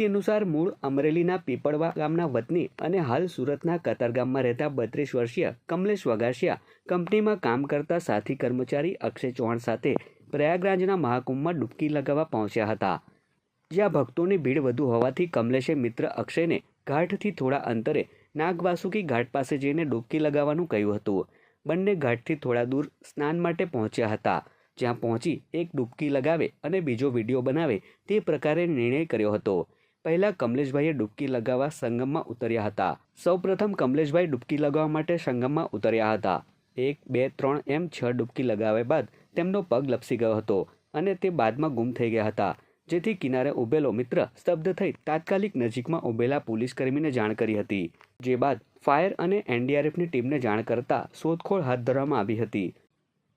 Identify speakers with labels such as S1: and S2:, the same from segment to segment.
S1: માહિતી અનુસાર મૂળ અમરેલીના પીપળવા ગામના વતની અને હાલ સુરતના કતારગામમાં રહેતા 32 વર્ષીય કમલેશ વગાસિયા કંપનીમાં કામ કરતા સાથી કર્મચારી અક્ષય ચૌહાણ સાથે પ્રયાગરાજના મહાકુંભમાં ડૂબકી લગાવવા પહોંચ્યા હતા, જ્યાં ભક્તોની ભીડ વધુ હોવાથી કમલેશે મિત્ર અક્ષયને ઘાટથી થોડા અંતરે નાગવાસુકી ઘાટ પાસે જઈને ડૂબકી લગાવવાનું કહ્યું હતું. બંને ઘાટથી થોડા દૂર સ્નાન માટે પહોંચ્યા હતા, જ્યાં પહોંચી એક ડૂબકી લગાવે અને બીજો વિડીયો બનાવે તે પ્રકારે નિર્ણય કર્યો હતો. પહેલા કમલેશભાઈએ ડૂબકી લગાવવા સંગમમાં ઉતર્યા હતા. સૌપ્રથમ કમલેશભાઈ ડૂબકી લગાવવા માટે સંગમમાં ઉતર્યા હતા. 1, 2, 3 એમ 6 ડૂબકી લગાવ્યા બાદ તેમનો પગ લપસી ગયો હતો અને તે બાદમાં ગુમ થઈ ગયા હતા, જેથી કિનારે ઉભેલો મિત્ર સ્તબ્ધ થઈ તાત્કાલિક નજીકમાં ઉભેલા પોલીસકર્મીને જાણ કરી હતી. જે બાદ ફાયર અને એનડીઆરએફની ટીમને જાણ કરતા શોધખોળ હાથ ધરવામાં આવી હતી.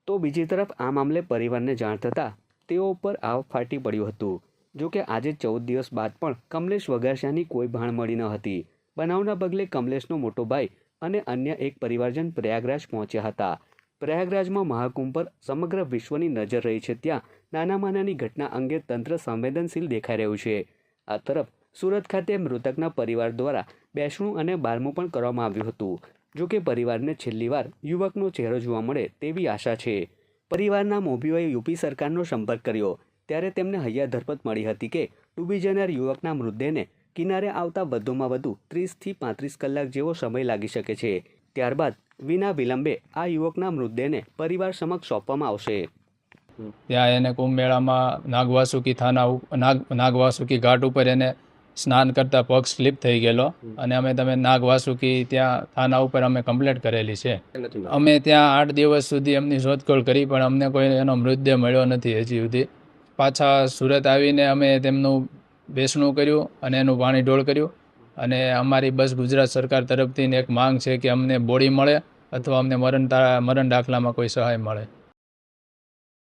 S1: તો બીજી તરફ આ મામલે પરિવારને જાણ થતાં તેઓ ઉપર આવ ફાટી પડ્યું હતું. જોકે આજે 14 દિવસ બાદ પણ કમલેશ વગાસિયાની કોઈ ભાણ મળી ન હતી. બનાવના પગલે કમલેશનો મોટો ભાઈ અને અન્ય એક પરિવારજન પ્રયાગરાજ પહોંચ્યા હતા. પ્રયાગરાજમાં મહાકુંભ પર સમગ્ર વિશ્વની નજર રહી છે, ત્યાં નાનામાં નાની ઘટના અંગે તંત્ર સંવેદનશીલ દેખાઈ રહ્યું છે. આ તરફ સુરત ખાતે મૃતકના પરિવાર દ્વારા બેસણું અને બારમું પણ કરવામાં આવ્યું હતું. જોકે પરિવારને છેલ્લી વાર યુવકનો ચહેરો જોવા મળે તેવી આશા છે. પરિવારના મોભીઓએ યુપી સરકારનો સંપર્ક કર્યો ત્યારે તેમને હૈયા ધરપત મળી હતી કે ડૂબી જનાર યુવકના મૃતદેહને કિનારે આવતા વધુમાં વધુ 30 થી 35 કલાક જેવો સમય લાગી શકે છે. ત્યારબાદ વિના વિલંબે આ યુવકના મૃતદેહને પરિવાર સમક્ષ સોંપવામાં આવશે.
S2: ત્યાં એને કુંભ મેળામાં નાગવાસુકી ઘાટ ઉપર એને સ્નાન કરતા પગ સ્લીપ થઈ ગયેલો અને અમે નાગવાસુકી ત્યાં થાના ઉપર અમે કમ્પ્લેટ કરેલી છે. અમે ત્યાં 8 દિવસ સુધી એમની શોધખોળ કરી પણ અમને કોઈ એનો મૃતદેહ મળ્યો નથી હજી સુધી. પાછા સુરત આવીને અમે તેમનું બેસણું કર્યું અને એનું પાણી ઢોળ કર્યું અને અમારી બસ ગુજરાત સરકાર તરફથી એક માંગ છે કે અમને બોડી મળે અથવા અમને મરણ દાખલામાં કોઈ સહાય મળે.